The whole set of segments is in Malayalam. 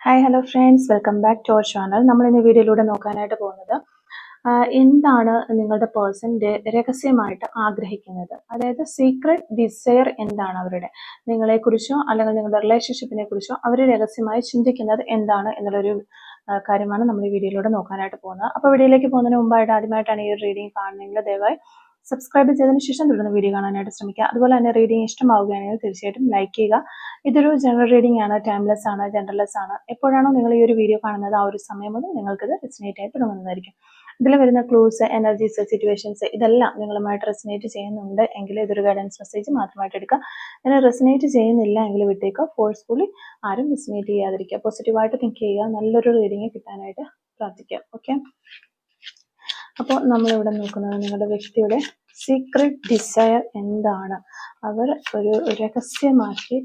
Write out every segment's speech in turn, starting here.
Hi hello friends, welcome back to our channel. നമ്മൾ ഇന്ന് വീഡിയോയിലൂടെ നോക്കാനായിട്ട് പോകുന്നത് എന്താണ് നിങ്ങളുടെ പേഴ്സൺ രഹസ്യമായിട്ട് ആഗ്രഹിക്കുന്നത്, അതായത് സീക്രട്ട് ഡിസയർ എന്താണ് അവരുടെ, നിങ്ങളെക്കുറിച്ചോ അല്ലെങ്കിൽ നിങ്ങളുടെ റിലേഷൻഷിപ്പിനെ കുറിച്ചോ അവർ രഹസ്യമായി ചിന്തിക്കുന്നത് എന്താണ് എന്നുള്ളൊരു കാര്യമാണ് നമ്മൾ ഈ വീഡിയോയിലൂടെ നോക്കാനായിട്ട് പോകുന്നത്. അപ്പോൾ വീഡിയോയിലേക്ക് പോകുന്നതിന് മുമ്പായിട്ട് ആദ്യമായിട്ടാണ് ഈ ഒരു റീഡിംഗ് കാണുന്നതെങ്കിൽ ദയവായി സബ്സ്ക്രൈബ് ചെയ്തതിന് ശേഷം തുടർന്ന് വീഡിയോ കാണാനായിട്ട് ശ്രമിക്കുക. അതുപോലെ തന്നെ റീഡിംഗ് ഇഷ്ടമാവുകയാണെങ്കിൽ തീർച്ചയായിട്ടും ലൈക്ക് ചെയ്യുക. ഇതൊരു ജനറൽ റീഡിംഗ് ആണ്, ടൈംലെസ് ആണ്, ജനറൽലെസ് ആണ്. എപ്പോഴാണോ നിങ്ങൾ ഈ ഒരു വീഡിയോ കാണുന്നത് ആ ഒരു സമയം മുതൽ നിങ്ങൾക്കിത് റെസിനേറ്റ് ആയി തുടങ്ങുന്നതായിരിക്കും. ഇതിൽ വരുന്ന ക്ലൂസ്, എനർജീസ്, സിറ്റുവേഷൻസ് ഇതെല്ലാം നിങ്ങളുമായിട്ട് റെസിനേറ്റ് ചെയ്യുന്നുണ്ട് എങ്കിൽ ഇതൊരു ഗൈഡൻസ് മെസ്സേജ് മാത്രമായിട്ട് എടുക്കുക. അങ്ങനെ റെസിനേറ്റ് ചെയ്യുന്നില്ല എങ്കിൽ വിട്ടേക്കുക. ഫോഴ്സ്ഫുള്ളി ആരും റെസിനേറ്റ് ചെയ്യാതിരിക്കുക. പോസിറ്റീവായിട്ട് തിങ്ക് ചെയ്യുക. നല്ലൊരു റീഡിംഗ് കിട്ടാനായിട്ട് പ്രാർത്ഥിക്കുക. ഓക്കെ, അപ്പോൾ നമ്മളിവിടെ നോക്കുന്നത് നിങ്ങളുടെ വ്യക്തിയുടെ സീക്രട്ട് ഡിസയർ എന്താണ്, അവർ ഒരു രഹസ്യമാക്കി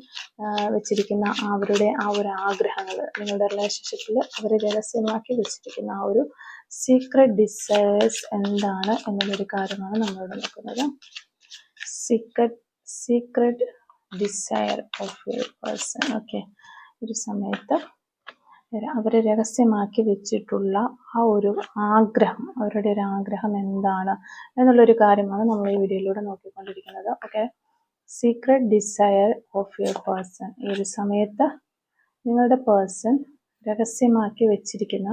വെച്ചിരിക്കുന്ന അവരുടെ ആ ഒരു ആഗ്രഹങ്ങൾ, നിങ്ങളുടെ റിലേഷൻഷിപ്പിൽ അവർ രഹസ്യമാക്കി വെച്ചിരിക്കുന്ന ആ ഒരു സീക്രട്ട് ഡിസയേഴ്സ് എന്താണ് എന്നുള്ളൊരു കാര്യമാണ് നമ്മളിവിടെ നോക്കുന്നത്. Secret desire of your person. Okay, ഒരു സമയത്ത് അവർ രഹസ്യമാക്കി വെച്ചിട്ടുള്ള ആ ഒരു ആഗ്രഹം, അവരുടെ ഒരു ആഗ്രഹം എന്താണ് എന്നുള്ളൊരു കാര്യമാണ് നമ്മൾ ഈ വീഡിയോയിലൂടെ നോക്കിക്കൊണ്ടിരിക്കുന്നത്. Okay, secret desire of your person. ഈ ഒരു സമയത്ത് നിങ്ങളുടെ പേഴ്സൺ രഹസ്യമാക്കി വെച്ചിരിക്കുന്ന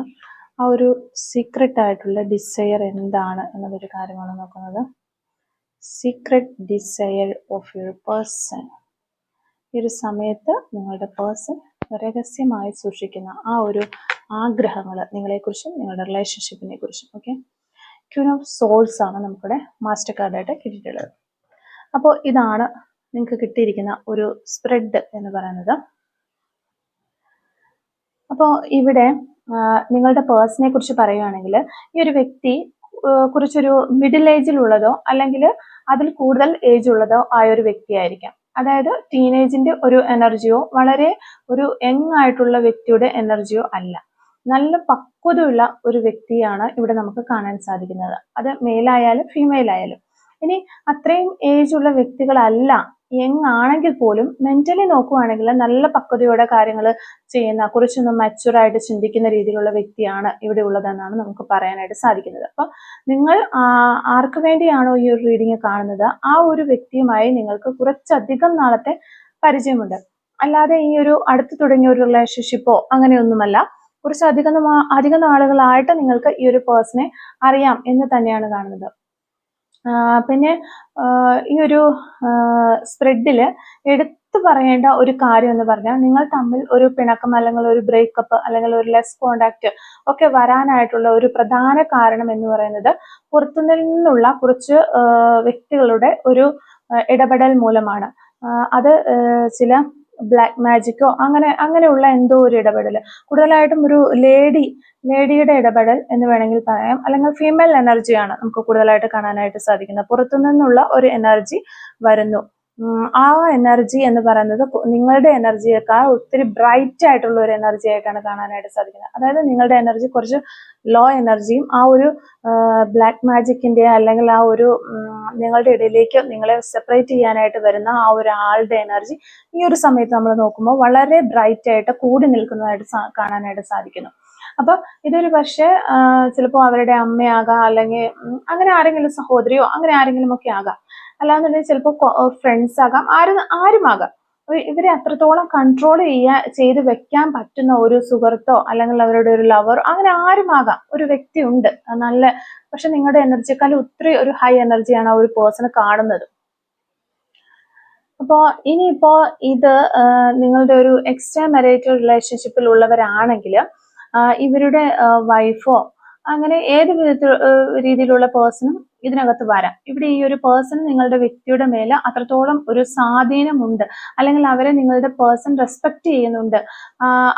ആ ഒരു സീക്രട്ട് ആയിട്ടുള്ള ഡിസയർ എന്താണ് എന്നുള്ളൊരു കാര്യമാണ് നോക്കുന്നത്. Secret desire of your person. ഈ ഒരു സമയത്ത് നിങ്ങളുടെ പേഴ്സൺ രഹസ്യമായി സൂക്ഷിക്കുന്ന ആ ഒരു ആഗ്രഹങ്ങൾ, നിങ്ങളെക്കുറിച്ചും നിങ്ങളുടെ റിലേഷൻഷിപ്പിനെ കുറിച്ചും. ഓക്കെ, ക്വീൻ ഓഫ് സോൾസ് ആണ് നമുക്കിവിടെ മാസ്റ്റർ കാർഡായിട്ട് കിട്ടിയിട്ടുള്ളത്. അപ്പോൾ ഇതാണ് നിങ്ങൾക്ക് കിട്ടിയിരിക്കുന്ന ഒരു സ്പ്രെഡ് എന്ന് പറയുന്നത്. അപ്പോൾ ഇവിടെ നിങ്ങളുടെ പേഴ്സണെ കുറിച്ച് പറയുകയാണെങ്കിൽ ഈ ഒരു വ്യക്തി കുറച്ചൊരു മിഡിൽ ഏജിലുള്ളതോ അല്ലെങ്കിൽ അതിൽ കൂടുതൽ ഏജ് ഉള്ളതോ ആയ ഒരു വ്യക്തിയായിരിക്കാം. അതായത് ടീനേജിന്റെ ഒരു എനർജിയോ വളരെ ഒരു യങ് ആയിട്ടുള്ള വ്യക്തിയുടെ എനർജിയോ അല്ല. നല്ല പക്വതയുള്ള ഒരു വ്യക്തിയാണ് ഇവിടെ നമുക്ക് കാണാൻ സാധിക്കുന്നത്. അത് മെയിലായാലും ഫീമെയിൽ ആയാലും. ഇനി അത്രയും ഏജ് ഉള്ള വ്യക്തികളല്ല, യങ് ആണെങ്കിൽ പോലും മെന്റലി നോക്കുവാണെങ്കിൽ നല്ല പക്വതയോടെ കാര്യങ്ങൾ ചെയ്യുന്ന, കുറച്ചൊന്ന് മച്ചുറായിട്ട് ചിന്തിക്കുന്ന രീതിയിലുള്ള വ്യക്തിയാണ് ഇവിടെ ഉള്ളതെന്നാണ് നമുക്ക് പറയാനായിട്ട് സാധിക്കുന്നത്. അപ്പൊ നിങ്ങൾ ആർക്ക് വേണ്ടിയാണോ ഈ ഒരു റീഡിങ് കാണുന്നത് ആ ഒരു വ്യക്തിയുമായി നിങ്ങൾക്ക് കുറച്ചധികം നാളത്തെ പരിചയമുണ്ട്. അല്ലാതെ ഈ ഒരു അടുത്ത് തുടങ്ങിയ ഒരു റിലേഷൻഷിപ്പോ അങ്ങനെയൊന്നുമല്ല. അധികം നാളുകളായിട്ട് നിങ്ങൾക്ക് ഈ ഒരു പേഴ്സണെ അറിയാം എന്ന് തന്നെയാണ് കാണുന്നത്. പിന്നെ ഈ ഒരു സ്പ്രെഡില് എടുത്തു പറയേണ്ട ഒരു കാര്യം എന്ന് പറഞ്ഞാൽ, നിങ്ങൾ തമ്മിൽ ഒരു പിണക്കം അല്ലെങ്കിൽ ഒരു ബ്രേക്കപ്പ് അല്ലെങ്കിൽ ഒരു ലെസ് കോണ്ടാക്ട് ഒക്കെ വരാനായിട്ടുള്ള ഒരു പ്രധാന കാരണം എന്ന് പറയുന്നത് പുറത്തുനിന്നുള്ള കുറച്ച് വ്യക്തികളുടെ ഒരു ഇടപെടൽ മൂലമാണ്. അത് ചില ബ്ലാക്ക് മാജിക്കോ അങ്ങനെയുള്ള എന്തോ ഒരു ഇടപെടൽ, കൂടുതലായിട്ടും ഒരു ലേഡിയുടെ ഇടപെടൽ എന്ന് വേണമെങ്കിൽ പറയാം. അല്ലെങ്കിൽ ഫീമെയിൽ എനർജിയാണ് നമുക്ക് കൂടുതലായിട്ട് കാണാനായിട്ട് സാധിക്കുന്നത്. പുറത്തുനിന്നുള്ള ഒരു എനർജി വരുന്നു. ആ എനർജി എന്ന് പറയുന്നത് നിങ്ങളുടെ എനർജിയേക്കാൾ ഒത്തിരി ബ്രൈറ്റ് ആയിട്ടുള്ള ഒരു എനർജി ആയിട്ടാണ് കാണാനായിട്ട് സാധിക്കുന്നത്. അതായത് നിങ്ങളുടെ എനർജി കുറച്ച് ലോ എനർജിയും ആ ഒരു ബ്ലാക്ക് മാജിക്കിന്റെ അല്ലെങ്കിൽ ആ ഒരു നിങ്ങളുടെ ഇടയിലേക്ക് നിങ്ങളെ സെപ്പറേറ്റ് ചെയ്യാനായിട്ട് വരുന്ന ആ ഒരു ആളുടെ എനർജി ഈ ഒരു സമയത്ത് നമ്മൾ നോക്കുമ്പോൾ വളരെ ബ്രൈറ്റ് ആയിട്ട് കൂടി നിൽക്കുന്നതായിട്ട് കാണാനായിട്ട് സാധിക്കുന്നു. അപ്പൊ ഇതൊരു പക്ഷേ ചിലപ്പോൾ അവരുടെ അമ്മയാകാം, അല്ലെങ്കിൽ അങ്ങനെ ആരെങ്കിലും സഹോദരിയോ അങ്ങനെ ആരെങ്കിലും ഒക്കെ ആകാം. അല്ലാന്നുണ്ടെങ്കിൽ ചിലപ്പോൾ ഫ്രണ്ട്സ് ആകാം, ആരുമാകാം. ഇവരെ അത്രത്തോളം കൺട്രോൾ ചെയ്ത് വെക്കാൻ പറ്റുന്ന ഒരു സുഹൃത്തോ അല്ലെങ്കിൽ അവരുടെ ഒരു ലവറോ അങ്ങനെ ആരുമാകാം. ഒരു വ്യക്തി ഉണ്ട് നല്ല, പക്ഷെ നിങ്ങളുടെ എനർജിക്കാൾ ഒത്തിരി ഒരു ഹൈ എനർജിയാണ് ആ ഒരു പേഴ്സൺ കാണുന്നത്. അപ്പോൾ ഇനിയിപ്പോ ഇത് നിങ്ങളുടെ ഒരു എക്സ്ട്രാ മാരിറ്റൽ റിലേഷൻഷിപ്പിൽ ഉള്ളവരാണെങ്കിൽ ഇവരുടെ വൈഫോ അങ്ങനെ ഏത് രീതിയിലുള്ള പേഴ്സണും ഇതിനകത്ത് വരാം. ഇവിടെ ഈ ഒരു പേഴ്സൺ നിങ്ങളുടെ വ്യക്തിയുടെ മേലെ അത്രത്തോളം ഒരു സ്വാധീനമുണ്ട്, അല്ലെങ്കിൽ അവരെ നിങ്ങളുടെ പേഴ്സൺ റെസ്പെക്ട് ചെയ്യുന്നുണ്ട്,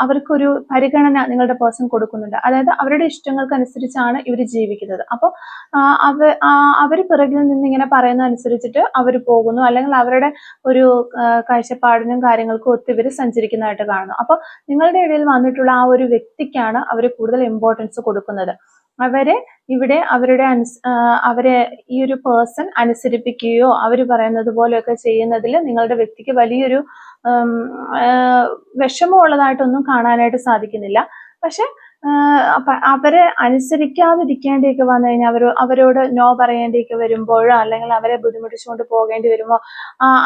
അവർക്കൊരു പരിഗണന നിങ്ങളുടെ പേഴ്സൺ കൊടുക്കുന്നുണ്ട്. അതായത് അവരുടെ ഇഷ്ടങ്ങൾക്കനുസരിച്ചാണ് ഇവർ ജീവിക്കുന്നത്. അപ്പോൾ അവർ പിറകിൽ നിന്ന് ഇങ്ങനെ പറയുന്ന അനുസരിച്ചിട്ട് അവർ പോകുന്നു, അല്ലെങ്കിൽ അവരുടെ ഒരു കാഴ്ചപ്പാടിനും കാര്യങ്ങൾക്കും ഒത്ത് ഇവർ സഞ്ചരിക്കുന്നതായിട്ട് കാണുന്നു. അപ്പോൾ നിങ്ങളുടെ ഇടയിൽ വന്നിട്ടുള്ള ആ ഒരു വ്യക്തിക്കാണ് അവർ കൂടുതൽ ഇമ്പോർട്ടൻസ് കൊടുക്കുന്നത്. അവരെ ഈ ഒരു പേഴ്സൺ അനുസരിപ്പിക്കുകയോ അവർ പറയുന്നത് പോലെയൊക്കെ ചെയ്യുന്നതിൽ നിങ്ങളുടെ വ്യക്തിക്ക് വലിയൊരു വിഷമമുള്ളതായിട്ടൊന്നും കാണാനായിട്ട് സാധിക്കുന്നില്ല. പക്ഷെ അവരെ അനുസരിക്കാതിരിക്കേണ്ടിയൊക്കെ വന്നു കഴിഞ്ഞാൽ അവരോട് നോ പറയേണ്ടിയൊക്കെ വരുമ്പോഴോ അല്ലെങ്കിൽ അവരെ ബുദ്ധിമുട്ടിച്ചുകൊണ്ട് പോകേണ്ടി വരുമ്പോ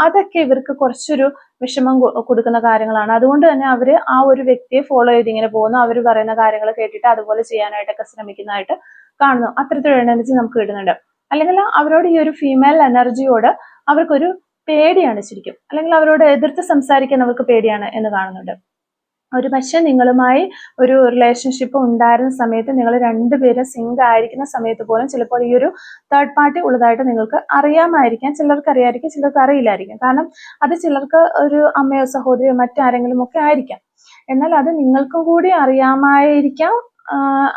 അതൊക്കെ ഇവർക്ക് കുറച്ചൊരു വിഷമം കൊടുക്കുന്ന കാര്യങ്ങളാണ്. അതുകൊണ്ട് തന്നെ അവര് ആ ഒരു വ്യക്തിയെ ഫോളോ ചെയ്ത് ഇങ്ങനെ പോകുന്നു. അവർ പറയുന്ന കാര്യങ്ങൾ കേട്ടിട്ട് അതുപോലെ ചെയ്യാനായിട്ടൊക്കെ ശ്രമിക്കുന്നതായിട്ട് കാണുന്നു. അത്തരത്തിലുള്ള എനർജി നമുക്ക് കിട്ടുന്നുണ്ട്. അല്ലെങ്കിൽ അവരോട് ഈ ഒരു ഫീമെയിൽ എനർജിയോട് അവർക്കൊരു പേടിയാണ് ശരിക്കും, അല്ലെങ്കിൽ അവരോട് എതിർത്ത് സംസാരിക്കാൻ അവർക്ക് പേടിയാണ് എന്ന് കാണുന്നുണ്ട്. ഒരു പക്ഷെ നിങ്ങളുമായി ഒരു റിലേഷൻഷിപ്പ് ഉണ്ടായിരുന്ന സമയത്ത് നിങ്ങൾ രണ്ടുപേരും സിങ്ക് ആയിരിക്കുന്ന സമയത്ത് പോലും ചിലപ്പോൾ ഈ ഒരു തേർഡ് പാർട്ടി ഉള്ളതായിട്ട് നിങ്ങൾക്ക് അറിയാമായിരിക്കാം. ചിലർക്ക് അറിയാമായിരിക്കും, ചിലർക്ക് അറിയില്ലായിരിക്കും. കാരണം അത് ചിലർക്ക് ഒരു അമ്മയോ സഹോദരിയോ മറ്റാരെങ്കിലും ഒക്കെ ആയിരിക്കാം. എന്നാൽ അത് നിങ്ങൾക്കും കൂടി അറിയാമായിരിക്കാം.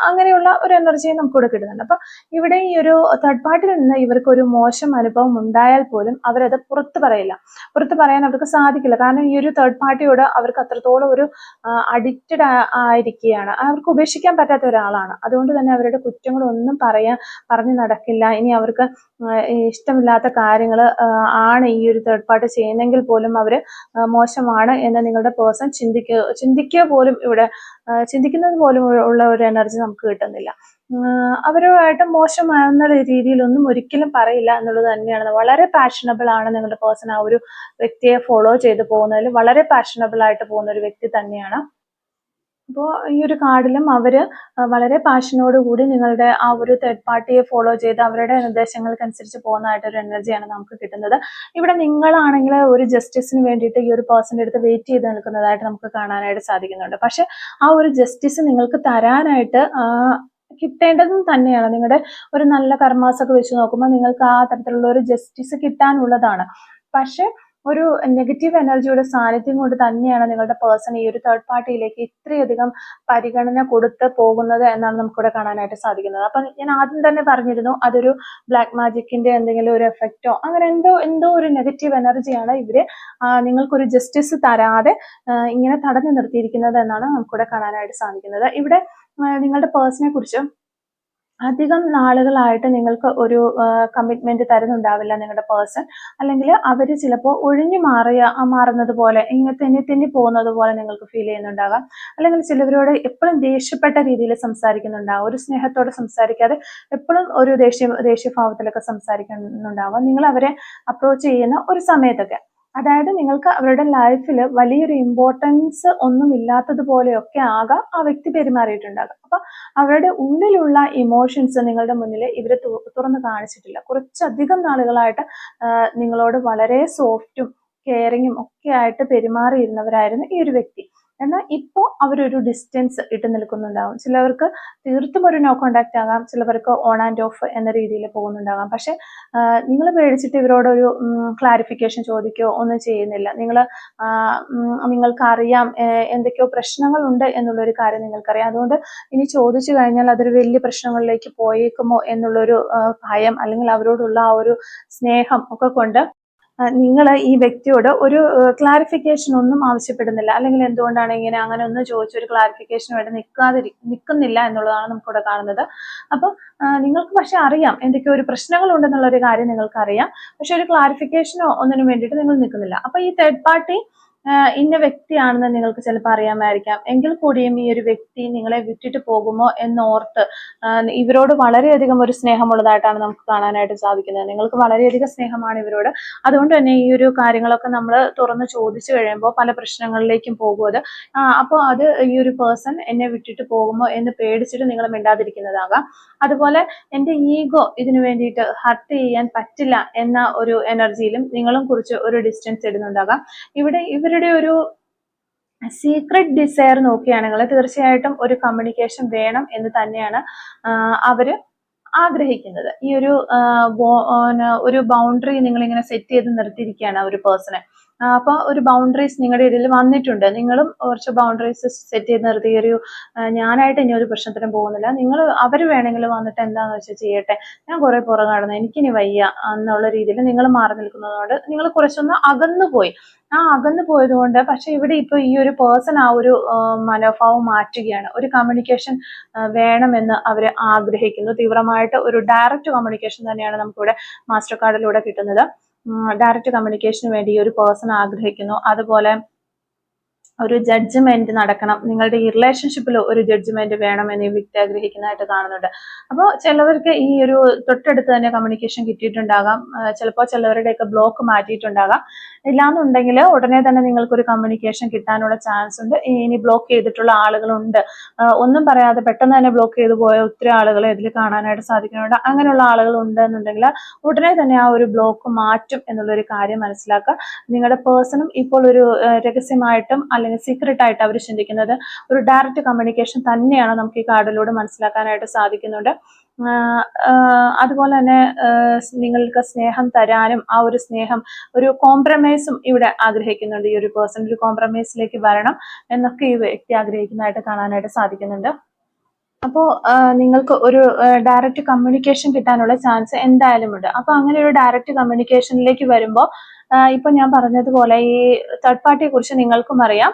അങ്ങനെയുള്ള ഒരു എനർജി നമുക്കിവിടെ കിട്ടുന്നുണ്ട്. അപ്പൊ ഇവിടെ ഈ ഒരു തേർഡ് പാർട്ടിയിൽ നിന്ന് ഇവർക്ക് ഒരു മോശം അനുഭവം ഉണ്ടായാൽ പോലും അവരത് പുറത്ത് പറയില്ല. പുറത്ത് പറയാൻ അവർക്ക് സാധിക്കില്ല. കാരണം ഈ ഒരു തേർഡ് പാർട്ടിയോട് അവർക്ക് അത്രത്തോളം ഒരു അഡിക്റ്റഡ് ആയിരിക്കുകയാണ്. അവർക്ക് ഉപേക്ഷിക്കാൻ പറ്റാത്ത ഒരാളാണ്. അതുകൊണ്ട് തന്നെ അവരുടെ കുറ്റങ്ങളൊന്നും പറഞ്ഞു നടക്കില്ല. ഇനി അവർക്ക് ഇഷ്ടമില്ലാത്ത കാര്യങ്ങൾ ആണ് ഈ ഒരു തേർഡ് പാർട്ടി ചെയ്യുന്നെങ്കിൽ പോലും അവര് മോശമാണ് എന്ന് നിങ്ങളുടെ പേഴ്സൺ ചിന്തിക്കുക പോലും ഇവിടെ ചിന്തിക്കുന്നത് പോലും ഉള്ള ഒരു എനർജി നമുക്ക് കിട്ടുന്നില്ല. അവരുമായിട്ട് മോശമാകുന്ന രീതിയിലൊന്നും ഒരിക്കലും പറയില്ല എന്നുള്ളത് തന്നെയാണ്. വളരെ പാഷനബിൾ ആണ് നിങ്ങളുടെ പേഴ്സൺ. ആ ഒരു വ്യക്തിയെ ഫോളോ ചെയ്ത് പോകുന്നതിൽ വളരെ പാഷനബിൾ ആയിട്ട് പോകുന്ന ഒരു വ്യക്തി തന്നെയാണ്. അപ്പോൾ ഈ ഒരു കാർഡിലും അവര് വളരെ പാഷനോട് കൂടി നിങ്ങളുടെ ആ ഒരു തേർഡ് പാർട്ടിയെ ഫോളോ ചെയ്ത് അവരുടെ നിർദ്ദേശങ്ങൾക്കനുസരിച്ച് പോകുന്നതായിട്ടൊരു എനർജിയാണ് നമുക്ക് കിട്ടുന്നത്. ഇവിടെ നിങ്ങളാണെങ്കിൽ ഒരു ജസ്റ്റിസിന് വേണ്ടിയിട്ട് ഈ ഒരു പേഴ്സന്റെ അടുത്ത് വെയിറ്റ് ചെയ്ത് നിൽക്കുന്നതായിട്ട് നമുക്ക് കാണാനായിട്ട് സാധിക്കുന്നുണ്ട്. പക്ഷെ ആ ഒരു ജസ്റ്റിസ് നിങ്ങൾക്ക് തരാനായിട്ട് കിട്ടേണ്ടതും തന്നെയാണ്. നിങ്ങളുടെ ഒരു നല്ല കർമാസ് ഒക്കെ വെച്ച് നോക്കുമ്പോൾ നിങ്ങൾക്ക് ആ തരത്തിലുള്ള ഒരു ജസ്റ്റിസ് കിട്ടാനുള്ളതാണ്. പക്ഷെ ഒരു നെഗറ്റീവ് എനർജിയുടെ സാന്നിധ്യം കൊണ്ട് തന്നെയാണ് നിങ്ങളുടെ പേഴ്സൺ ഈ ഒരു തേർഡ് പാർട്ടിയിലേക്ക് ഇത്രയധികം പരിഗണന കൊടുത്ത് പോകുന്നത് എന്നാണ് നമുക്കിവിടെ കാണാനായിട്ട് സാധിക്കുന്നത്. അപ്പൊ ഞാൻ ആദ്യം തന്നെ പറഞ്ഞിരുന്നു, അതൊരു ബ്ലാക്ക് മാജിക്കിന്റെ എന്തെങ്കിലും ഒരു എഫക്റ്റോ അങ്ങനെ എന്തോ ഒരു നെഗറ്റീവ് എനർജിയാണ് ഇവര് നിങ്ങൾക്കൊരു ജസ്റ്റിസ് തരാതെ ഇങ്ങനെ തടഞ്ഞു നിർത്തിയിരിക്കുന്നത് എന്നാണ് നമുക്കിവിടെ കാണാനായിട്ട് സാധിക്കുന്നത്. ഇവിടെ നിങ്ങളുടെ പേഴ്സണെ കുറിച്ച് അധികം നാളുകളായിട്ട് നിങ്ങൾക്ക് ഒരു കമ്മിറ്റ്മെന്റ് തരുന്നുണ്ടാവില്ല നിങ്ങളുടെ പേഴ്സൺ. അല്ലെങ്കിൽ അവർ ചിലപ്പോൾ ഒഴിഞ്ഞു മാറുന്നത് പോലെ ഇങ്ങനെ തെന്നി പോകുന്നത് പോലെ നിങ്ങൾക്ക് ഫീൽ ചെയ്യുന്നുണ്ടാകാം. അല്ലെങ്കിൽ ചിലവരോട് എപ്പോഴും ദേഷ്യപ്പെട്ട രീതിയിൽ സംസാരിക്കുന്നുണ്ടാകും. ഒരു സ്നേഹത്തോടെ സംസാരിക്കാതെ എപ്പോഴും ഒരു ദേഷ്യഭാവത്തിലൊക്കെ സംസാരിക്കുന്നുണ്ടാവാം നിങ്ങൾ അവരെ അപ്രോച്ച് ചെയ്യുന്ന ഒരു സമയത്തൊക്കെ. അതായത് നിങ്ങൾക്ക് അവരുടെ ലൈഫിൽ വലിയൊരു ഇമ്പോർട്ടൻസ് ഒന്നും ഇല്ലാത്തതുപോലെയൊക്കെ ആകാം ആ വ്യക്തി പെരുമാറിയിട്ടുണ്ടാകാം. അപ്പൊ അവരുടെ ഉള്ളിലുള്ള ഇമോഷൻസ് നിങ്ങളുടെ മുന്നിൽ ഇവര് തുറന്ന് കാണിച്ചിട്ടില്ല. കുറച്ചധികം നാളുകളായിട്ട് നിങ്ങളോട് വളരെ സോഫ്റ്റും കെയറിങ്ങും ഒക്കെ ആയിട്ട് പെരുമാറിയിരുന്നവരായിരുന്നു ഈ ഒരു വ്യക്തി. എന്നാൽ ഇപ്പോൾ അവരൊരു ഡിസ്റ്റൻസ് ഇട്ട് നിൽക്കുന്നുണ്ടാകും. ചിലവർക്ക് തീർത്തും ഒരു നോ കോണ്ടാക്ട് ആകാം, ചിലവർക്ക് ഓൺ ആൻഡ് ഓഫ് എന്ന രീതിയിൽ പോകുന്നുണ്ടാകാം. പക്ഷെ നിങ്ങൾ പേടിച്ചിട്ട് ഇവരോടൊരു ക്ലാരിഫിക്കേഷൻ ചോദിക്കുകയോ ഒന്നും ചെയ്യുന്നില്ല. നിങ്ങൾക്കറിയാം എന്തൊക്കെയോ പ്രശ്നങ്ങളുണ്ട് എന്നുള്ളൊരു കാര്യം നിങ്ങൾക്കറിയാം. അതുകൊണ്ട് ഇനി ചോദിച്ചു കഴിഞ്ഞാൽ അതൊരു വലിയ പ്രശ്നങ്ങളിലേക്ക് പോയേക്കുമോ എന്നുള്ളൊരു ഭയം അല്ലെങ്കിൽ അവരോടുള്ള ആ ഒരു സ്നേഹം ഒക്കെ കൊണ്ട് നിങ്ങൾ ഈ വ്യക്തിയോട് ഒരു ക്ലാരിഫിക്കേഷൻ ഒന്നും ആവശ്യപ്പെടുന്നില്ല. അല്ലെങ്കിൽ എന്തുകൊണ്ടാണ് ഇങ്ങനെ അങ്ങനെ ഒന്നും ചോദിച്ചൊരു ക്ലാരിഫിക്കേഷൻ വേണ്ടി നിൽക്കുന്നില്ല എന്നുള്ളതാണ് നമുക്കിവിടെ കാണുന്നത്. അപ്പൊ നിങ്ങൾക്ക് പക്ഷെ അറിയാം എന്തൊക്കെയോ ഒരു പ്രശ്നങ്ങൾ ഉണ്ടെന്നുള്ള ഒരു കാര്യം നിങ്ങൾക്ക് അറിയാം. പക്ഷെ ഒരു ക്ലാരിഫിക്കേഷനോ ഒന്നിനും വേണ്ടിയിട്ട് നിങ്ങൾ നിൽക്കുന്നില്ല. അപ്പൊ ഈ തേർഡ് പാർട്ടി ഇന്ന വ്യക്തിയാണെന്ന് നിങ്ങൾക്ക് ചിലപ്പോൾ അറിയാമായിരിക്കാം. എങ്കിൽ കൂടിയും ഈ ഒരു വ്യക്തി നിങ്ങളെ വിട്ടിട്ട് പോകുമോ എന്നോർത്ത് ഇവരോട് വളരെയധികം ഒരു സ്നേഹമുള്ളതായിട്ടാണ് നമുക്ക് കാണാനായിട്ട് സാധിക്കുന്നത്. നിങ്ങൾക്ക് വളരെയധികം സ്നേഹമാണ് ഇവരോട്. അതുകൊണ്ട് തന്നെ ഈ ഒരു കാര്യങ്ങളൊക്കെ നമ്മൾ തുറന്ന് ചോദിച്ചു കഴിയുമ്പോൾ പല പ്രശ്നങ്ങളിലേക്കും പോകും അത്. അപ്പോൾ അത് ഈ ഒരു പേഴ്സൺ എന്നെ വിട്ടിട്ട് പോകുമോ എന്ന് പേടിച്ചിട്ട് നിങ്ങൾ മിണ്ടാതിരിക്കുന്നതാകാം. അതുപോലെ എൻ്റെ ഈഗോ ഇതിനു വേണ്ടിയിട്ട് ഹർട്ട് ചെയ്യാൻ പറ്റില്ല എന്ന ഒരു എനർജിയിലും നിങ്ങളും കുറിച്ച് ഒരു ഡിസ്റ്റൻസ് ഇടുന്നുണ്ടാകാം. ഇവിടെ ഇവരുടെ ഒരു സീക്രട്ട് ഡിസയർ നോക്കുകയാണെങ്കിൽ തീർച്ചയായിട്ടും ഒരു കമ്മ്യൂണിക്കേഷൻ വേണം എന്ന് തന്നെയാണ് അവര് ആഗ്രഹിക്കുന്നത്. ഈ ഒരു ബൗണ്ടറി നിങ്ങളിങ്ങനെ സെറ്റ് ചെയ്ത് നിർത്തിയിരിക്കുകയാണ് ആ ഒരു പേഴ്സണെ. അപ്പൊ ഒരു ബൗണ്ടറീസ് നിങ്ങളുടെ ഇടയിൽ വന്നിട്ടുണ്ട്. നിങ്ങളും കുറച്ച് ബൗണ്ടറീസ് സെറ്റ് ചെയ്ത് നിർത്തി ഞാനായിട്ട് ഇനി ഒരു പ്രശ്നത്തിനും പോകുന്നില്ല, അവർ വേണമെങ്കിൽ വന്നിട്ട് എന്താണെന്ന് വെച്ചാൽ ചെയ്യട്ടെ, ഞാൻ കുറെ പുറകെ നടന്നു, എനിക്കിനി വയ്യ എന്നുള്ള രീതിയിൽ നിങ്ങൾ മാറി നിൽക്കുന്നതുകൊണ്ട് നിങ്ങൾ കുറച്ചൊന്ന് അകന്നുപോയി. ആ അകന്നു പോയതുകൊണ്ട് പക്ഷെ ഇവിടെ ഇപ്പൊ ഈ ഒരു പേഴ്സൺ ആ ഒരു മനോഭാവം മാറ്റുകയാണ്. ഒരു കമ്മ്യൂണിക്കേഷൻ വേണമെന്ന് അവർ ആഗ്രഹിക്കുന്നു. തീവ്രമായിട്ട് ഒരു ഡയറക്റ്റ് കമ്മ്യൂണിക്കേഷൻ തന്നെയാണ് നമുക്കിവിടെ മാസ്റ്റർ കാർഡിലൂടെ കിട്ടുന്നത്. ഡയറക്റ്റ് കമ്മ്യൂണിക്കേഷന് വേണ്ടി ഒരു പേഴ്സൺ ആഗ്രഹിക്കുന്നു. അതുപോലെ ഒരു ജഡ്ജ്മെന്റ് നടക്കണം, നിങ്ങളുടെ ഈ റിലേഷൻഷിപ്പിൽ ഒരു ജഡ്ജ്മെന്റ് വേണം എന്ന് ഈ വ്യക്തി ആഗ്രഹിക്കുന്നതായിട്ട് കാണുന്നുണ്ട്. അപ്പോൾ ചിലവർക്ക് ഈ ഒരു തൊട്ടടുത്ത് തന്നെ കമ്മ്യൂണിക്കേഷൻ കിട്ടിയിട്ടുണ്ടാകാം, ചിലപ്പോൾ ചിലവരുടെയൊക്കെ ബ്ലോക്ക് മാറ്റിയിട്ടുണ്ടാകാം. ഇല്ലാന്നുണ്ടെങ്കിൽ ഉടനെ തന്നെ നിങ്ങൾക്കൊരു കമ്മ്യൂണിക്കേഷൻ കിട്ടാനുള്ള ചാൻസ് ഉണ്ട്. ഇനി ബ്ലോക്ക് ചെയ്തിട്ടുള്ള ആളുകളുണ്ട്, ഒന്നും പറയാതെ പെട്ടെന്ന് തന്നെ ബ്ലോക്ക് ചെയ്തു പോയ ഒത്തിരി ആളുകളെ ഇതിൽ കാണാനായിട്ട് സാധിക്കുന്നുണ്ട്. അങ്ങനെയുള്ള ആളുകൾ ഉണ്ടെന്നുണ്ടെങ്കിൽ ഉടനെ തന്നെ ആ ഒരു ബ്ലോക്ക് മാറ്റും എന്നുള്ളൊരു കാര്യം മനസ്സിലാക്കുക. നിങ്ങളുടെ പേഴ്സണും ഇപ്പോൾ ഒരു രഹസ്യമായിട്ടും അല്ലെങ്കിൽ സീക്രട്ട് ആയിട്ട് അവർ ചിന്തിക്കുന്നത് ഒരു ഡയറക്റ്റ് കമ്മ്യൂണിക്കേഷൻ തന്നെയാണ് നമുക്ക് ഈ കാർഡിലൂടെ മനസ്സിലാക്കാനായിട്ട് സാധിക്കുന്നുണ്ട്. അതുപോലെ തന്നെ നിങ്ങൾക്ക് സ്നേഹം തരാനും ആ ഒരു സ്നേഹം ഒരു കോംപ്രമൈസും ഇവിടെ ആഗ്രഹിക്കുന്നുണ്ട്. ഈ ഒരു പേഴ്സൺ ഒരു കോംപ്രമൈസിലേക്ക് വരണം എന്നൊക്കെ ഈ വ്യക്തി ആഗ്രഹിക്കുന്നതായിട്ട് കാണാനായിട്ട് സാധിക്കുന്നുണ്ട്. അപ്പോൾ നിങ്ങൾക്ക് ഒരു ഡയറക്റ്റ് കമ്മ്യൂണിക്കേഷൻ കിട്ടാനുള്ള ചാൻസ് എന്തായാലും ഉണ്ട്. അപ്പോൾ അങ്ങനെ ഒരു ഡയറക്റ്റ് കമ്മ്യൂണിക്കേഷനിലേക്ക് വരുമ്പോൾ ഇപ്പൊ ഞാൻ പറഞ്ഞതുപോലെ ഈ തേർഡ് പാർട്ടിയെ കുറിച്ച് നിങ്ങൾക്കും അറിയാം,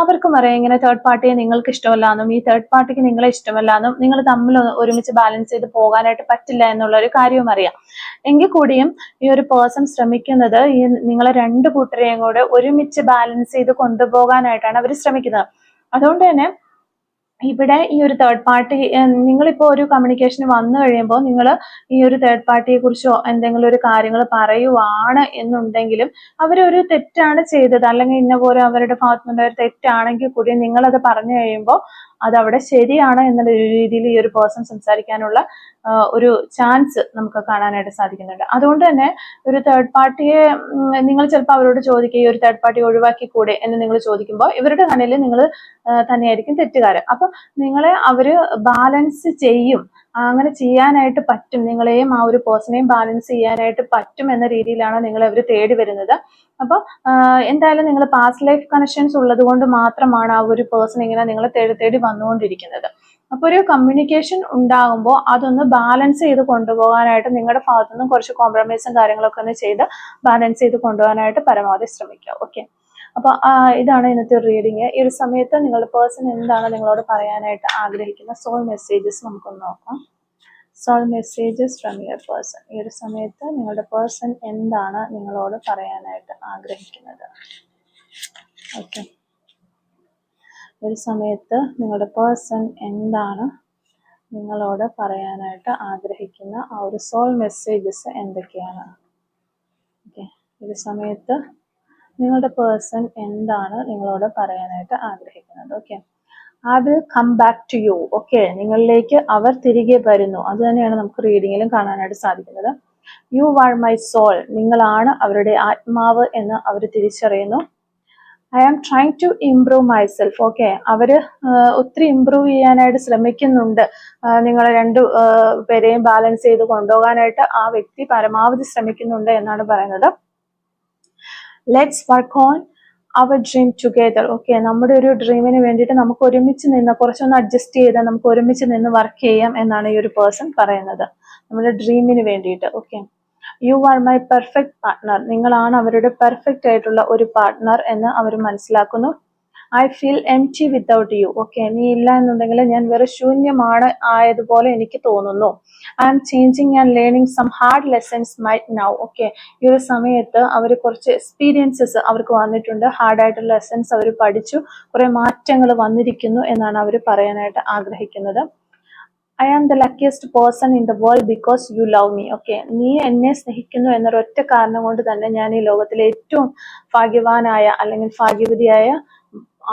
അവർക്കും അറിയാം ഇങ്ങനെ തേർഡ് പാർട്ടിയെ നിങ്ങൾക്ക് ഇഷ്ടമല്ലാന്നും ഈ തേർഡ് പാർട്ടിക്ക് നിങ്ങളെ ഇഷ്ടമല്ലാന്നും നിങ്ങൾ തമ്മിൽ ഒരുമിച്ച് ബാലൻസ് ചെയ്ത് പോകാനായിട്ട് പറ്റില്ല എന്നുള്ള ഒരു കാര്യവും അറിയാം. എങ്കിൽ കൂടിയും ഈ ഒരു പേഴ്സൺ ശ്രമിക്കുന്നത് ഈ നിങ്ങളെ രണ്ട് കൂട്ടരെയും കൂടെ ഒരുമിച്ച് ബാലൻസ് ചെയ്ത് കൊണ്ടുപോകാനായിട്ടാണ് അവർ ശ്രമിക്കുന്നത്. അതുകൊണ്ട് തന്നെ ഇവിടെ ഈ ഒരു തേർഡ് പാർട്ടി, നിങ്ങളിപ്പോൾ ഒരു കമ്മ്യൂണിക്കേഷൻ വന്നു കഴിയുമ്പോൾ നിങ്ങൾ ഈ ഒരു തേർഡ് പാർട്ടിയെ കുറിച്ചോ എന്തെങ്കിലും ഒരു കാര്യങ്ങൾ പറയുവാണ് എന്നുണ്ടെങ്കിലും അവരൊരു തെറ്റാണ് ചെയ്തത് അല്ലെങ്കിൽ ഇന്ന പോലെ അവരുടെ ഭാഗത്തുനിന്ന് ഒരു തെറ്റാണെങ്കിൽ കൂടി നിങ്ങളത് പറഞ്ഞു കഴിയുമ്പോൾ അതവിടെ ശരിയാണ് എന്നുള്ള രീതിയിൽ ഈ ഒരു പേഴ്സൺ സംസാരിക്കാനുള്ള ഒരു ചാൻസ് നമുക്ക് കാണാനായിട്ട് സാധിക്കുന്നുണ്ട്. അതുകൊണ്ട് തന്നെ ഒരു തേർഡ് പാർട്ടിയെ നിങ്ങൾ ചിലപ്പോൾ അവരോട് ചോദിക്കുക ഈ ഒരു തേർഡ് പാർട്ടി ഒഴിവാക്കിക്കൂടെ എന്ന് നിങ്ങൾ ചോദിക്കുമ്പോൾ ഇവരുടെ കണ്ണിൽ നിങ്ങൾ തന്നെയായിരിക്കും തെറ്റുകാരൻ. അപ്പൊ നിങ്ങളെ അവര് ബാലൻസ് ചെയ്യും, അങ്ങനെ ചെയ്യാനായിട്ട് പറ്റും, നിങ്ങളെയും ആ ഒരു പേഴ്സണെയും ബാലൻസ് ചെയ്യാനായിട്ട് പറ്റും എന്ന രീതിയിലാണ് നിങ്ങളെ അവർ തേടി വരുന്നത്. അപ്പൊ എന്തായാലും നിങ്ങൾ പാസ്റ്റ് ലൈഫ് കണക്ഷൻസ് ഉള്ളത് കൊണ്ട് മാത്രമാണ് ആ ഒരു പേഴ്സൺ ഇങ്ങനെ നിങ്ങളെ തേടി തേടി വന്നുകൊണ്ടിരിക്കുന്നത്. അപ്പൊ ഒരു കമ്മ്യൂണിക്കേഷൻ ഉണ്ടാകുമ്പോൾ അതൊന്ന് ബാലൻസ് ചെയ്ത് കൊണ്ടുപോകാനായിട്ട് നിങ്ങളുടെ ഭാഗത്തുനിന്നും കുറച്ച് കോംപ്രമൈസും കാര്യങ്ങളൊക്കെ ഒന്ന് ചെയ്ത് ബാലൻസ് ചെയ്ത് കൊണ്ടുപോകാനായിട്ട് പരമാവധി ശ്രമിക്കുക. ഓക്കെ, അപ്പൊ ഇതാണ് ഇന്നത്തെ റീഡിങ്. ഈ ഒരു സമയത്ത് നിങ്ങളുടെ പേഴ്സൺ എന്താണ് നിങ്ങളോട് പറയാനായിട്ട് ആഗ്രഹിക്കുന്ന സോൾ മെസ്സേജസ് നമുക്കൊന്ന് നോക്കാം. Soul messages from your person. ഈ ഒരു സമയത്ത് നിങ്ങളുടെ പേഴ്സൺ എന്താണ് നിങ്ങളോട് പറയാനായിട്ട് ആഗ്രഹിക്കുന്നത്? ഓക്കെ, ഒരു സമയത്ത് നിങ്ങളുടെ പേഴ്സൺ എന്താണ് നിങ്ങളോട് പറയാനായിട്ട് ആഗ്രഹിക്കുന്ന ആ ഒരു സോൾ മെസ്സേജസ് എന്തൊക്കെയാണ്? ഓക്കെ, ഒരു സമയത്ത് നിങ്ങളുടെ പേഴ്സൺ എന്താണ് നിങ്ങളോട് പറയാനായിട്ട് ആഗ്രഹിക്കുന്നത്? Okay, I will come back to you. Okay, നിങ്ങളിലേക്ക് അവർ തിരികെ വരുന്നു. അത് തന്നെയാണ് നമുക്ക് റീഡിങ്ങിലും കാണാനായിട്ട് സാധിക്കുന്നത്. You are my soul. നിങ്ങളാണ് അവരുടെ ആത്മാവ് എന്ന് അവർ തിരിച്ചറിയുന്നു. I am trying to improve myself. Okay, അവര് ഒത്തിരി ഇംപ്രൂവ് ചെയ്യാനായിട്ട് ശ്രമിക്കുന്നുണ്ട്. നിങ്ങൾ രണ്ടു പേരെയും ബാലൻസ് ചെയ്ത് കൊണ്ടുപോകാനായിട്ട് ആ വ്യക്തി പരമാവധി ശ്രമിക്കുന്നുണ്ട് എന്നാണ് പറയുന്നത്. Let's work on our dream together. Okay, നമ്മുടെ ഒരു ഡ്രീമിന് വേണ്ടിയിട്ട് നമുക്ക് ഒരുമിച്ച് നിന്ന് കുറച്ചൊന്ന് അഡ്ജസ്റ്റ് ചെയ്ത് നമുക്ക് ഒരുമിച്ച് നിന്ന് വർക്ക് ചെയ്യാം എന്നാണ് ഈ ഒരു പേഴ്സൺ പറയുന്നത്, നമ്മുടെ ഡ്രീമിന് വേണ്ടിയിട്ട്. Okay, you are my perfect partner. നിങ്ങളാണ് അവരുടെ പെർഫെക്റ്റ് ആയിട്ടുള്ള ഒരു പാർട്ട്ണർ എന്ന് അവർ മനസ്സിലാക്കുന്നു. I feel empty without you. Okay, നീ ഇല്ല എന്നുണ്ടെങ്കിൽ ഞാൻ വെറും ശൂന്യമാണ് ആയതുപോലെ എനിക്ക് തോന്നുന്നു. I am changing and learning some hard lessons might now. Okay, ഈ ഒരു സമയത്ത് അവർ കുറച്ച് എക്സ്പീരിയൻസസ് അവർക്ക് വന്നിട്ടുണ്ട്, ഹാർഡായിട്ടുള്ള ലെസൺസ് അവർ പഠിച്ചു, കുറെ മാറ്റങ്ങൾ വന്നിരിക്കുന്നു എന്നാണ് അവർ പറയാനായിട്ട് ആഗ്രഹിക്കുന്നത്. I am the luckiest person in the world because you love me. Okay, നീ എന്നെ സ്നേഹിക്കുന്നു എന്നൊരൊറ്റ കാരണം കൊണ്ട് തന്നെ ഞാൻ ഈ ലോകത്തിലെ ഏറ്റവും ഭാഗ്യവാനായ അല്ലെങ്കിൽ ഭാഗ്യവതിയായ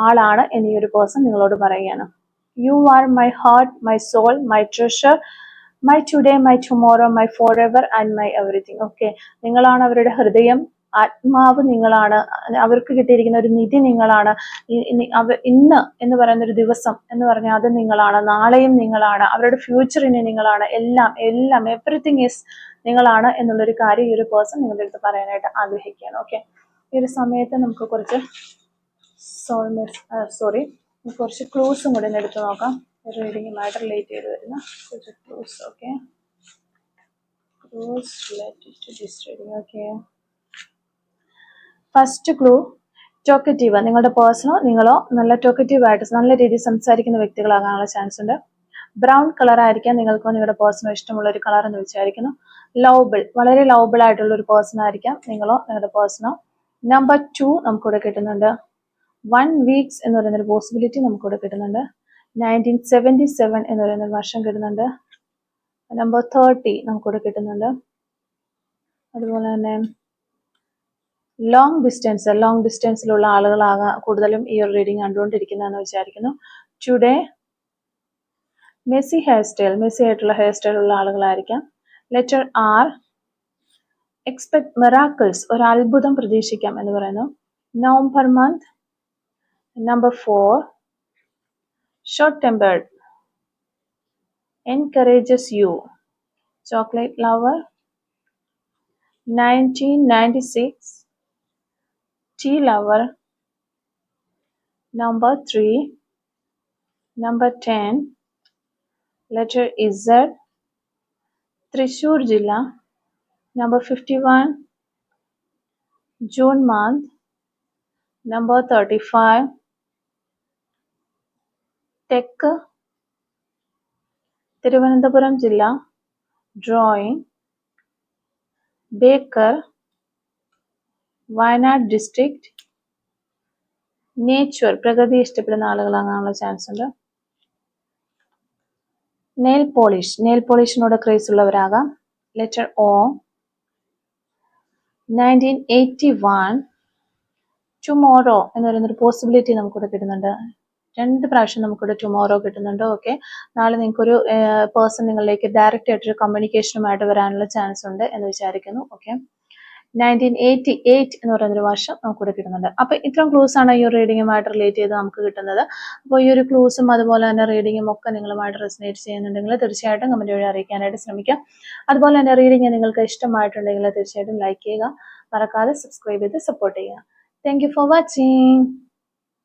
ആളാണ് എന്ന് ഈ ഒരു പേഴ്സൺ നിങ്ങളോട് പറയുകയാണ്. You are my heart, my soul, my treasure, my today, my tomorrow, my forever and my everything. Okay, നിങ്ങളാണ് അവരുടെ ഹൃദയം, ആത്മാവ് നിങ്ങളാണ്, അവർക്ക് കിട്ടിയിരിക്കുന്ന ഒരു നിധി നിങ്ങളാണ്. ഇന്ന് എന്ന് പറയുന്ന ഒരു ദിവസം എന്ന് പറഞ്ഞാൽ അത് നിങ്ങളാണ്, നാളെയും നിങ്ങളാണ്, അവരുടെ ഫ്യൂച്ചറിന് നിങ്ങളാണ്, എല്ലാം എല്ലാം എവറിഥിങ് ഈസ് നിങ്ങളാണ് എന്നുള്ളൊരു കാര്യം ഈ ഒരു പേഴ്സൺ നിങ്ങളുടെ അടുത്ത് പറയാനായിട്ട് ആഗ്രഹിക്കുകയാണ്. ഓക്കെ, ഈ ഒരു സമയത്ത് നമുക്ക് കുറച്ച് കുറച്ച് ക്ലൂസും കൂടി എടുത്ത് നോക്കാം. റീഡിങ്ങുമായിട്ട് റിലേറ്റ് ചെയ്ത് വരുന്ന കുറച്ച് clues. Okay, clues related to this reading. Okay, first clue, talkative. നിങ്ങളുടെ പേഴ്സണോ നിങ്ങളോ നല്ല ടോക്കറ്റീവ് ആയിട്ട് നല്ല രീതിയിൽ സംസാരിക്കുന്ന വ്യക്തികളാകാനുള്ള ചാൻസ് ഉണ്ട്. ബ്രൗൺ കളർ ആയിരിക്കാം നിങ്ങൾക്കോ നിങ്ങളുടെ പേഴ്സണോ ഇഷ്ടമുള്ള ഒരു കളർ എന്ന് വിചാരിക്കുന്നു. ലവബിൾ, വളരെ ലവബിൾ ആയിട്ടുള്ള ഒരു പേഴ്സൺ ആയിരിക്കാം നിങ്ങളോ നിങ്ങളുടെ പേഴ്സണോ. നമ്പർ 2 നമുക്കിവിടെ കിട്ടുന്നുണ്ട്. 1 വീക്സ് എന്ന് പറയുന്നൊരു പോസിബിലിറ്റി നമുക്കിവിടെ കിട്ടുന്നുണ്ട്. 1977 എന്ന് പറയുന്നൊരു വർഷം കിട്ടുന്നുണ്ട്. നമ്പർ 30 നമുക്കിവിടെ കിട്ടുന്നുണ്ട്. അതുപോലെ തന്നെ ലോങ് ഡിസ്റ്റൻസിലുള്ള ആളുകളാകാം കൂടുതലും ഈ ഒരു റീഡിങ് കണ്ടുകൊണ്ടിരിക്കുന്നതെന്ന് വിചാരിക്കുന്നു. ടുഡേ മെസ്സി ആയിട്ടുള്ള ഹെയർ സ്റ്റൈൽ ഉള്ള ആളുകളായിരിക്കാം. ലെറ്റർ ആർ, എക്സ്പെക്ട് മിറാക്കിൾസ്, ഒരു അത്ഭുതം പ്രതീക്ഷിക്കാം എന്ന് പറയുന്നു. November month. Number 4, short tempered, encourages you, chocolate lover. 1996, tea lover. Number 3, number 10, letter Z, Thrissur Jilla. Number 51, June month. Number 35, Tech, Thiruvananthapuram Jilla. Drawing, Baker, Wayanad district. Nature, പ്രകൃതി ഇഷ്ടപ്പെടുന്ന ആളുകളാകാനുള്ള ചാൻസ് ഉണ്ട്. നെയിൽ പോളിഷിനോട് ക്രേസ് ഉള്ളവരാകാം. Letter O. 1981, ടുമോറോ എന്ന് പറയുന്നൊരു പോസിബിലിറ്റി നമുക്കിവിടെ കിട്ടുന്നുണ്ട്. 2 പ്രാവശ്യം നമുക്കിവിടെ ടുമോറോ കിട്ടുന്നുണ്ട്. ഓക്കെ, നാളെ നിങ്ങൾക്കൊരു പേഴ്സൺ നിങ്ങളിലേക്ക് ഡയറക്റ്റ് ആയിട്ടൊരു കമ്മ്യൂണിക്കേഷനുമായിട്ട് വരാനുള്ള ചാൻസ് ഉണ്ട് എന്ന് വിചാരിക്കുന്നു. ഓക്കെ, 1988 എന്ന് പറയുന്നൊരു വർഷം നമുക്കിവിടെ കിട്ടുന്നുണ്ട്. അപ്പൊ ഇത്രയും ക്ലൂസ് ആണ് ഈ ഒരു റീഡിങ്ങുമായിട്ട് റിലേറ്റ് ചെയ്ത് നമുക്ക് കിട്ടുന്നത്. അപ്പോൾ ഈ ഒരു ക്ലൂസും അതുപോലെ തന്നെ റീഡിങ്ങും ഒക്കെ നിങ്ങളുമായിട്ട് റെസനേറ്റ് ചെയ്യുന്നുണ്ടെങ്കിൽ തീർച്ചയായിട്ടും കമന്റ് വഴി അറിയിക്കാനായിട്ട് ശ്രമിക്കാം. അതുപോലെ തന്നെ റീഡിങ് നിങ്ങൾക്ക് ഇഷ്ടമായിട്ടുണ്ടെങ്കിൽ തീർച്ചയായിട്ടും ലൈക്ക് ചെയ്യുക, മറക്കാതെ സബ്സ്ക്രൈബ് ചെയ്ത് സപ്പോർട്ട് ചെയ്യുക. Thank you for watching.